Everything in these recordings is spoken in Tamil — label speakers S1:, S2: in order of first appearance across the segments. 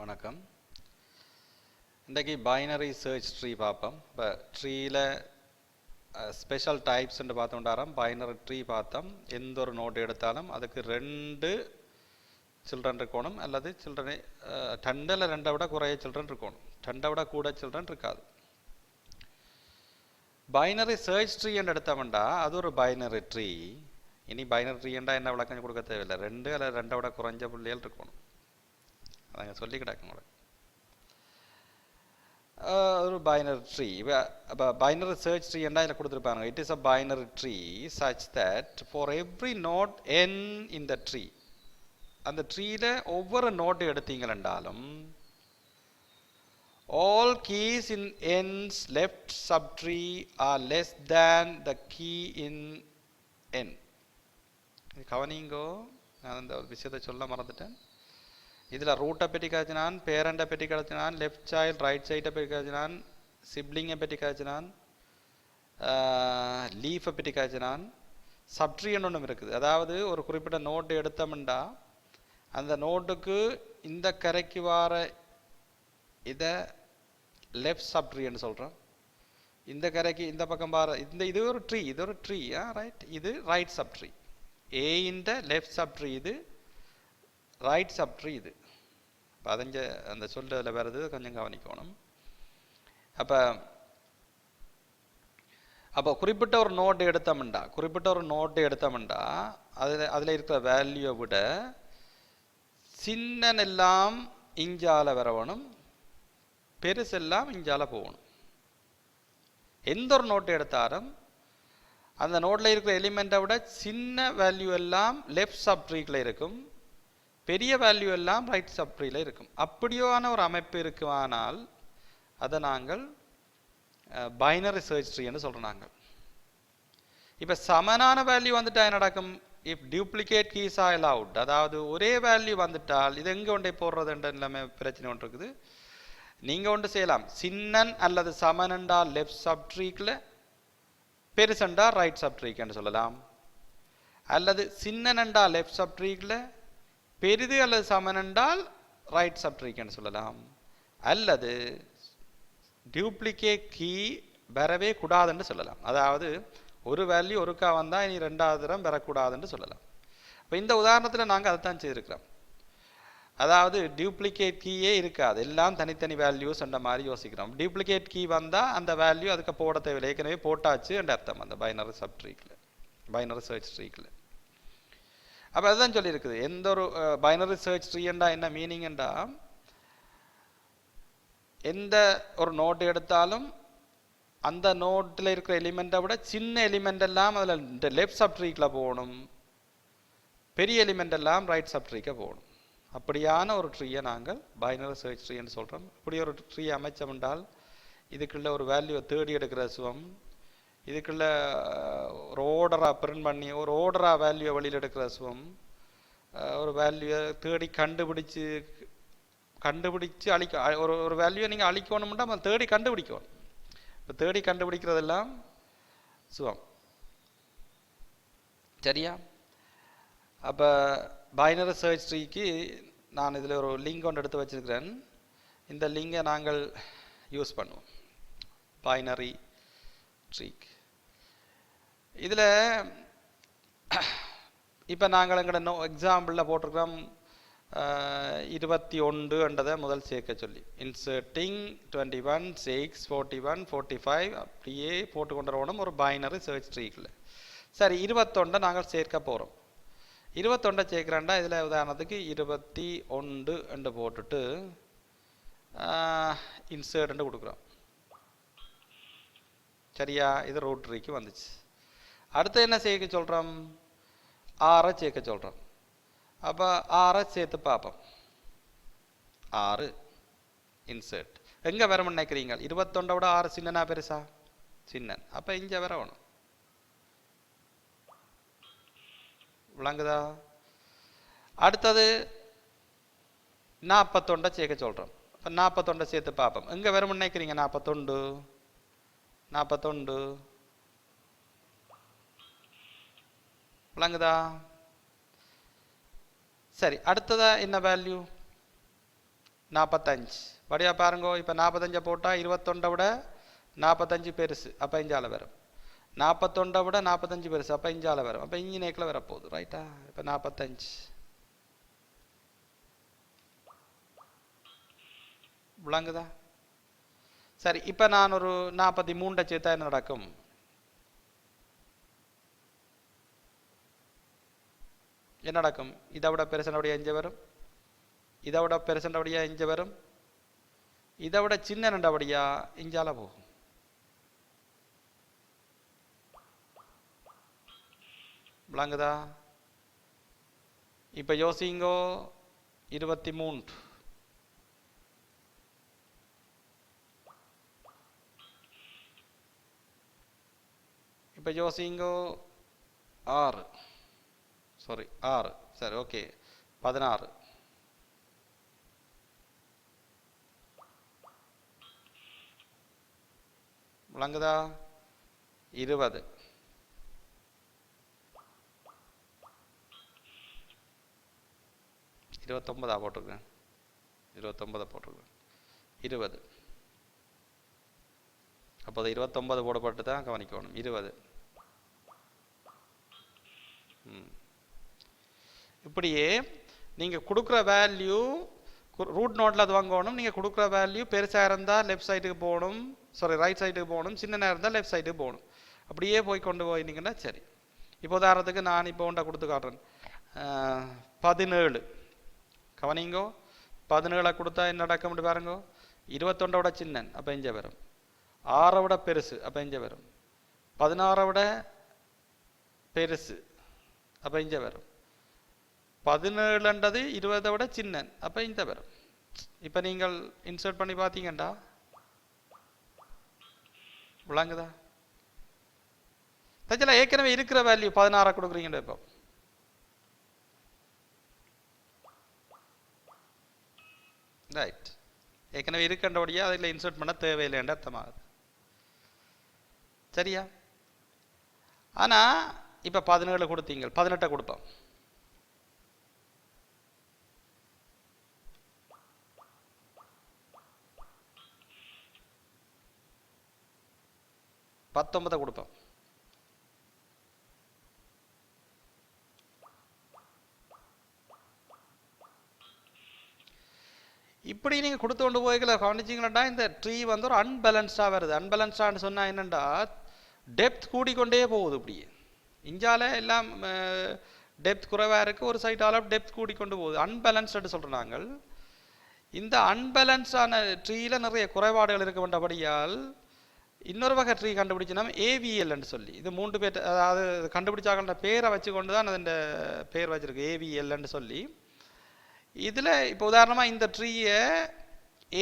S1: வணக்கம். இன்றைக்கி பைனரி சர்ச் ட்ரீ பார்ப்போம். இப்போ ட்ரீயில் ஸ்பெஷல் டைப்ஸ்ன்னு பார்த்தோம்டாரம் பைனரி ட்ரீ பார்த்தோம். எந்த ஒரு நோட் எடுத்தாலும் அதுக்கு 2 சில்ட்ரன் இருக்கணும், அல்லது சில்ட்ரனை 2 இல்லை 2 விட குறைய சில்ட்ரன் இருக்கணும், 2 விட கூட சில்ட்ரன் இருக்காது. பைனரி சர்ச் ட்ரீ என்று எடுத்தோம்டா அது ஒரு பைனரி ட்ரீ. இனி பைனரி ட்ரீண்டா என்ன விளக்கம் கொடுக்க தேவையில்லை, 2 அல்லது 2 விட குறைஞ்ச பிள்ளைகள் இருக்கணும். அதாங்க சொல்லி கிடக்கும் உங்களுக்கு. ஒரு பைனரி ட்ரீ. இப்போ பைனரி சர்ச் ட்ரீ என்ன இதில் கொடுத்துருப்பாங்க. It is a binary tree such that for every node n in the tree, அந்த ட்ரீயில் ஒவ்வொரு நோட்டு எடுத்தீங்களென்றாலும் all keys in n's left subtree are less than the key in n. கவனிங்கோ, நான் அந்த விஷயத்தை சொல்ல மறந்துட்டேன். இதில் ரூட்டை பற்றி காய்ச்சினான், பேரண்டை பற்றி காய்ச்சினான், லெஃப்ட் சைல்டு ரைட் சைடை பற்றி காய்ச்சினான், சிப்ளிங்கை பற்றி காய்ச்சினான், லீஃபை பற்றி காய்ச்சினான். சப்ட்ரீன்னு ஒன்றும் இருக்குது. அதாவது ஒரு குறிப்பிட்ட நோட்டு எடுத்தோம்னா அந்த நோட்டுக்கு இந்த கரைக்கு வர இதை லெஃப்ட் சப்ட்ரீன்னு சொல்கிறோம். இந்த கரைக்கு இந்த பக்கம் வர இது ஒரு ட்ரீ, இது ஒரு ட்ரீ, ரைட், இது ரைட் சப்ட்ரீ. ஏ இந்த லெஃப்ட் சப்ட்ரீ, இது ரைட் சப்ட்ரீ. இது அந்த சொல்லில் வருது, கொஞ்சம் கவனிக்கணும். அப்போ குறிப்பிட்ட ஒரு நோட்டு எடுத்தோம்டா அதில் இருக்கிற வேல்யூவை விட சின்னெல்லாம் இஞ்சால வரவணும், பெருசெல்லாம் இஞ்சால போகணும். எந்த ஒரு நோட்டு எடுத்தாலும் அந்த நோட்டில் இருக்கிற எலிமெண்ட்டை விட சின்ன வேல்யூ எல்லாம் லெஃப்ட் சப்ட்ரீக்கில் இருக்கும், பெரிய வேல்யூ எல்லாம் ரைட் சப்ட்ரீல இருக்கும். அப்படியான ஒரு அமைப்பு இருக்குமானால் அதை நாங்கள் பைனரி சர்ச் ட்ரீன்னு சொல்கிறோம். நாங்கள் இப்போ சமனான வேல்யூ வந்துட்டா என்ன நடக்கும்? If duplicate keys R allowed, அதாவது ஒரே வேல்யூ வந்துட்டால் இது எங்கே கொண்டே போடுறதுன்ற எல்லாமே பிரச்சனை ஒன்று இருக்குது. நீங்கள் ஒன்று செய்யலாம், சின்னன் அல்லது சமனண்டா லெஃப்ட் சப்ட்ரீக்கில், பெருசண்டா ரைட் சப்ட்ரீக்னு சொல்லலாம். அல்லது சின்னனண்டா லெஃப்ட் சப்ட்ரீக்கில், பெரிது அல்லது சமன் என்றால் ரைட் சப்ட்ரீக்னு சொல்லலாம். அல்லது டியூப்ளிகேட் கீ வரவே கூடாதுன்னு சொல்லலாம். அதாவது ஒரு வேல்யூ ஒருக்கா வந்தால் இனி 2வது தரம் வரக்கூடாதுன்னு சொல்லலாம். இப்போ இந்த உதாரணத்தில் நாங்கள் அதை தான் செய்திருக்கிறோம். அதாவது டியூப்ளிகேட் கீயே இருக்காது, எல்லாம் தனித்தனி வேல்யூஸ் என்ற மாதிரி யோசிக்கிறோம். டியூப்ளிகேட் கீ வந்தால் அந்த வேல்யூ அதுக்கு போட தேவையில்லை, ஏற்கனவே போட்டாச்சு என்ற அர்த்தம் அந்த பைனரி சப்ட்ரீக்கில், பைனரி சர்ச் ட்ரீக்கில். அப்போ அதுதான் சொல்லியிருக்குது. எந்த ஒரு பைனரி சர்ச் ட்ரீண்டா என்ன மீனிங்ண்டா, எந்த ஒரு நோட்டு எடுத்தாலும் அந்த நோட்டில் இருக்கிற எலிமெண்ட்டை விட சின்ன எலிமெண்ட் எல்லாம் அதில் லெஃப்ட் சப்ட்ரீக்கில் போகணும், பெரிய எலிமெண்ட் எல்லாம் ரைட் சப்ட்ரீக்கை போகணும். அப்படியான ஒரு ட்ரீயை நாங்கள் பைனரி சர்ச் ட்ரீன்னு சொல்கிறோம். இப்படி ஒரு ட்ரீ அமைச்சோம்னால் இதுக்குள்ள ஒரு வேல்யூவை தேடி எடுக்கிற சுவம், இதுக்குள்ள ஒரு ஓர்டராக பிரிண்ட் பண்ணி ஒரு ஓர்டராக வேல்யூவை வெளியில் எடுக்கிற சுவம், ஒரு வேல்யூவை தேடி கண்டுபிடிச்சு ஒரு வேல்யூவை நீங்கள் அழிக்கணும்னா நம்ம தேடி கண்டுபிடிக்கணும். இப்போ தேடி கண்டுபிடிக்கிறதெல்லாம் சுவம், சரியா? அப்போ பைனரி சர்ச் ட்ரீக்கு நான் இதில் ஒரு லிங்க் ஒன்று எடுத்து வச்சிருக்கிறேன். இந்த லிங்கை நாங்கள் யூஸ் பண்ணுவோம் பைனரி ட்ரீக்கு. இதில் இப்போ நாங்கள் எங்களோட எக்ஸாம்பிளில் போட்டிருக்கிறோம் 21 முதல் சேர்க்க சொல்லி, இன்சர்ட்டிங் 21, 6, 41, 45 அப்படியே போட்டு கொண்டு வரணும் ஒரு பைனரி சர்ச் ட்ரீக்கில். சரி, 21 நாங்கள் சேர்க்க போகிறோம். 21 சேர்க்குறாண்டா இதில் உதாரணத்துக்கு 21 என்று போட்டுட்டு இன்சர்ட் கொடுக்குறோம், சரியா? இது ரூட் ட்ரீக்கு வந்துச்சு. அடுத்து என்ன சேர்க்க சொல்கிறோம்? 6 சேர்க்க சொல்கிறோம். அப்போ 6 சேர்த்து பார்ப்போம். 6 இன்சர்ட் எங்கே வரணும்னு நினைக்கிறீங்க? 21 விட 6 சின்னனா பெருசா? சின்னன். அப்போ இங்கே வரணும், விளங்குதா? அடுத்தது 41 சேர்க்க சொல்கிறோம். இப்போ 41 சேர்த்து பார்ப்போம். எங்கே வரணும்னு நினைக்கிறீங்க? 41 விளங்குதா? சரி, அடுத்ததா என்ன வேல்யூ? 45 வடியா பாருங்கோ. இப்போ 45 போட்டால் 21 விட 45 பெருசு, அப்போ இஞ்சால வரும். 41 விட 45 பெருசு, அப்போ இஞ்சால வரும். அப்போ இஞ்சி நேக்கில் வரப்போகுது. ரைட்டா? இப்போ 45 விளங்குதா? சரி, இப்போ நான் ஒரு 43 சேர்த்தா என்ன நடக்கும்? என்ன நடக்கும்? இதை விட பெருசனுடைய இஞ்ச வரும், இதை விட பெருசண்டபடியா இஞ்ச வரும், இதை விட சின்ன நண்டபடியா இஞ்சால போகும். விளங்குதா? இப்போ யோசிங்கோ. 23 இப்போ யோசிங்கோ. 6 சாரி 6 சரி ஓகே 16 விளங்குதா? 20 29 போட்டிருக்கேன், 29 போட்டிருக்கேன். 20 அப்போ 29 போடப்பட்டு தான் கவனிக்கணும். 20 இப்படியே நீங்கள் கொடுக்குற வேல்யூ ரூட் நோட்டில் அது வாங்கணும். நீங்கள் கொடுக்குற வேல்யூ பெருசாக இருந்தால் லெஃப்ட் சைடுக்கு போகணும், சாரி ரைட் சைடுக்கு போகணும், சின்னதாக இருந்தால் லெஃப்ட் சைடுக்கு போகணும். அப்படியே போய் கொண்டு போயிட்டீங்கன்னா சரி. இப்போ உதாரணத்துக்கு நான் இப்போ ஒன்றை கொடுத்து காட்டுறேன். 17 கவனிங்கோ. 17 கொடுத்தா என்ன நடக்கும்னு பாருங்கோ. 21 விட சின்னன், அப்போ இங்கே வரும். 6 விட பெருசு, அப்போ இங்கே வரும். 16 விட பெருசு, அப்போ இங்கே வரும். 17 20 விட சின்னன், அப்போ இந்த வரும். இப்போ நீங்கள் இன்சர்ட் பண்ணி பார்த்தீங்கண்டா விளங்குதா? தச்சல ஏற்கனவே இருக்கிற வேல்யூ 16 கொடுக்குறீங்கடா. இப்போ ரைட், ஏற்கனவே இருக்கின்றபடியா அதில் இன்சர்ட் பண்ண தேவையில்லைன்ற அர்த்தமாகுது. சரியா? ஆனால் இப்போ 17 கொடுத்தீங்க, 18 கொடுப்போம். பத்தொன்பதை கொடுப்போம். இப்படி நீங்கள் கொடுத்து கொண்டு போய்க்கல கவனிச்சிங்களா, இந்த ட்ரீ வந்து ஒரு அன்பேலன்ஸ்டாக வருது. அன்பேலன்ஸ்டான்னு சொன்னால் என்னென்னா டெப்த் கூடிக்கொண்டே போகுது. இப்படியே இஞ்சால எல்லாம் டெப்த் குறைவாக இருக்குது, ஒரு சைட்டால் டெப்த் கூடிக்கொண்டு போகுது. அன்பேலன்ஸ்டு சொல்கிறோம் நாங்கள். இந்த அன்பேலன்ஸான ட்ரீயில் நிறைய குறைபாடுகள் இருக்க வேண்டபடியால் இன்னொரு வகை ட்ரீ கண்டுபிடிச்சினா ஏவிஎல்ன்னு சொல்லி, இது 3 பேர் அதாவது கண்டுபிடிச்சாங்கள பேரை வச்சு கொண்டு தான் அது பேர் வச்சிருக்கு ஏவிஎல்ன்னு சொல்லி. இதில் இப்போ உதாரணமாக இந்த ட்ரீயை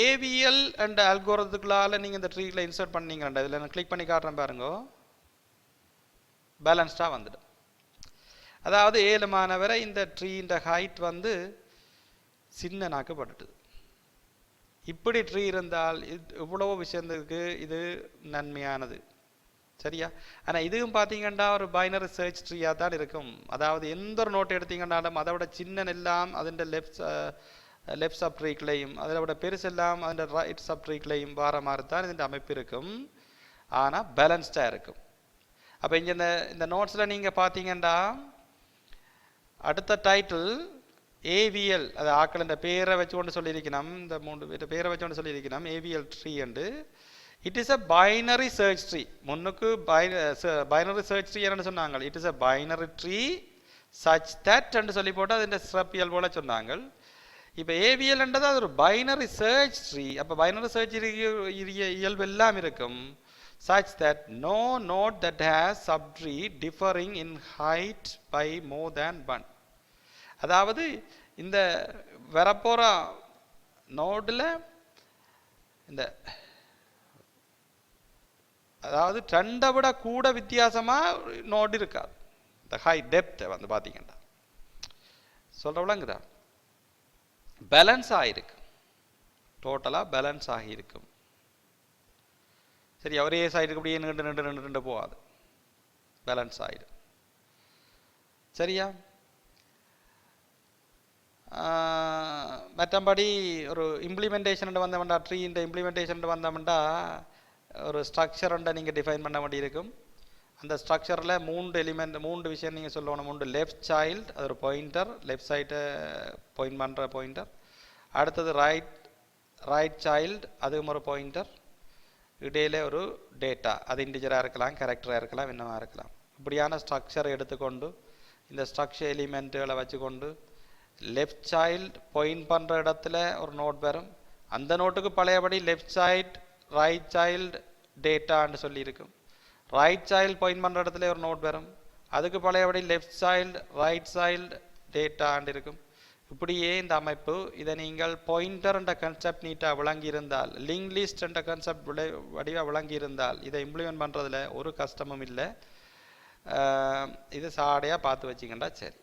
S1: ஏவிஎல் அண்ட் அல்கோரத்துக்குள்ளால் நீங்கள் இந்த ட்ரீயில் இன்சர்ட் பண்ணீங்கண்டா, இதில் நான் கிளிக் பண்ணி காட்டுறேன் பாருங்க, பேலன்ஸ்டாக வந்துடும். அதாவது 7 மாணவரை இந்த ட்ரீன்ற ஹைட் வந்து சின்னனாக்கப்பட்டுது. இப்படி ட்ரீ இருந்தால் இவ்வளோ விஷயத்துக்கு இது நன்மையானது. சரியா? ஆனால் இதுவும் பார்த்தீங்கன்னா ஒரு பைனரி சர்ச் ட்ரீயாக தான் இருக்கும். அதாவது எந்த ஒரு நோட் எடுத்தீங்கன்னாலும் அதை விட சின்ன எல்லாம் அதோட லெஃப்ட் சப் ட்ரீக்லையும் அதை விட பெருசு எல்லாம் அதோட ரைட் சப் ட்ரீக்லையும் வார மாதிரி தான் இந்த அமைப்பு இருக்கும். ஆனால் பேலன்ஸ்டாக இருக்கும். அப்போ இங்கே இந்த நோட்ஸில் நீங்கள் பார்த்தீங்கன்னா அடுத்த டைட்டில் ஏவிஎல், அது ஆக்கள் இந்த பேரை வச்சு கொண்டு சொல்லியிருக்கணும், இந்த 3 பேர் பேரை வச்சு கொண்டு சொல்லியிருக்கணும் ஏவிஎல் ட்ரீ என்று. It is a binary search tree. முன்னுக்கு பைனரி சர்ச் ட்ரீ என்னன்னு சொன்னாங்க. It is a binary tree such that என்று சொல்லி போட்டு அது இந்த சிறப்பியல் போல சொன்னாங்க. இப்போ ஏவிஎல்ன்றது அது ஒரு பைனரி சர்ச் ட்ரீ. அப்போ பைனரி சர்ச் இயல்பு எல்லாம் இருக்கும். such that no node that has subtree differing in height by more than 1. அதாவது இந்த வரப்போற நோடில் இந்த அதாவது 2 விட கூட வித்தியாசமாக நோடு இருக்காது. இந்த ஹை டெப்த் வந்து பார்த்தீங்கன்னா சொல்கிறவங்களங்குதா பேலன்ஸ் ஆகிருக்கு, டோட்டலாக பேலன்ஸ் ஆகியிருக்கும். சரி, ஒரே சைடுக்கு அப்படியே நின்று போகாது, பேலன்ஸ் ஆகிடும். சரியா? மற்றபடி ஒரு இம்ப்ளிமெண்டேஷன் வந்தோம்டா ட்ரீன்ற இம்ப்ளிமெண்டேஷன் வந்தோம்டா ஒரு ஸ்ட்ரக்சரை நீங்கள் டிஃபைன் பண்ண வேண்டியிருக்கும். அந்த ஸ்ட்ரக்சரில் 3 எலிமெண்ட் 3 விஷயம் நீங்கள் சொல்லணும். 3 லெஃப்ட் சைல்டு, அது ஒரு பாயிண்டர், லெஃப்ட் சைட்டை பாயிண்ட் பண்ணுற பாயிண்டர். அடுத்தது ரைட் சைல்டு, அதுவும் ஒரு பாயிண்டர். இடையில ஒரு டேட்டா, அது இன்டிஜராக இருக்கலாம், கேரக்டராக இருக்கலாம், என்னவாக இருக்கலாம். இப்படியான ஸ்ட்ரக்சரை எடுத்துக்கொண்டு இந்த ஸ்ட்ரக்சர் எலிமெண்ட்டுகளை வச்சுக்கொண்டு லெஃப்ட் சைல்டு பாயிண்ட் பண்ணுற இடத்துல ஒரு நோட் வரும். அந்த நோட்டுக்கு பழையபடி லெஃப்ட் சைடு ரைட் சைல்டு டேட்டான்னு சொல்லியிருக்கும். ரைட் சைல்டு பாயிண்ட் பண்ணுற இடத்துல ஒரு நோட் வரும். அதுக்கு பழையபடி லெஃப்ட் சைல்டு ரைட் சைல்டு டேட்டான்னு இருக்கும். இப்படியே இந்த அமைப்பு. இதை நீங்கள் பாயிண்டர் என்ற கன்செப்ட் நீட்டாக விளங்கியிருந்தால், லிங்க் லிஸ்ட் என்ற கன்செப்ட் வடிவாக விளங்கியிருந்தால் இதை இம்ப்ளிமெண்ட் பண்ணுறதுல ஒரு கஷ்டமும் இல்லை. இது சாடையாக பார்த்து வச்சிங்கண்டா சரி.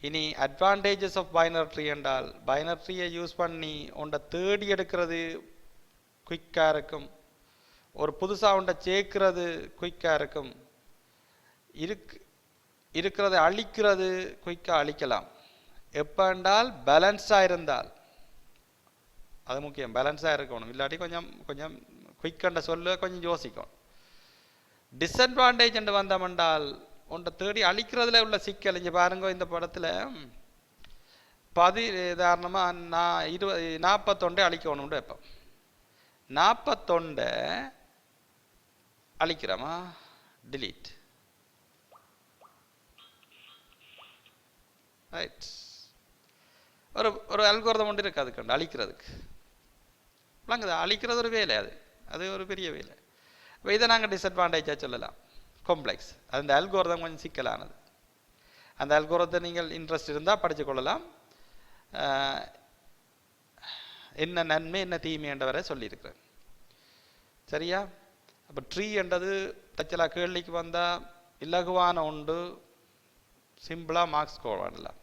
S1: இனி அட்வான்டேஜஸ் ஆஃப் பைனரி ட்ரீ என்றால், பைனரி ட்ரீயை யூஸ் பண்ணி உன்னை தேடி எடுக்கிறது குயிக்காக இருக்கும். ஒரு புதுசாக உன்னை சேர்க்கிறது குயிக்காக இருக்கும். இருக்கிறத அழிக்கிறது குயிக்காக அழிக்கலாம். எப்போ என்றால் பேலன்ஸாக இருந்தால், அது முக்கியம். பேலன்ஸாக இருக்கணும், இல்லாட்டி கொஞ்சம் கொஞ்சம் குயிக்கண்ட சொல்ல கொஞ்சம் யோசிக்கணும். டிஸ்அட்வான்டேஜ் என்று வந்தோம்னால் ஒன்றை தேடி அழிக்கிறதுல உள்ள சிக்கல். இங்கே பாருங்க, இந்த படத்தில் உதாரணமாக நான் 41 அழிக்கணும்னு வைப்போம். 41 அழிக்கிறோமா, டிலீட், ரைட். ஒரு அல்கோரிதம் ஒன்று இருக்குது அதுக்கு அழிக்கிறதுக்கு. விளங்குதா? அழிக்கிறது ஒரு வேலை, அது ஒரு பெரிய வேலை. இப்போ இதை நாங்கள் டிஸ்அட்வான்டேஜாக சொல்லலாம், காம்ப்ளெக்ஸ். அந்த அல்கோரிதம் கொஞ்சம் சிக்கலானது. அந்த அல்கோரிதத்தை நீங்கள் இன்ட்ரெஸ்ட் இருந்தால் படித்து கொள்ளலாம். என்ன நன்மை என்ன தீமை என்றவரை சொல்லியிருக்கிறேன். சரியா? அப்போ ட்ரீ என்றது தச்சலா கேள்விக்கு வந்தால் இலகுவான உண்டு, சிம்பிளாக மார்க்ஸ் ஸ்கோர் பண்ணலாம்.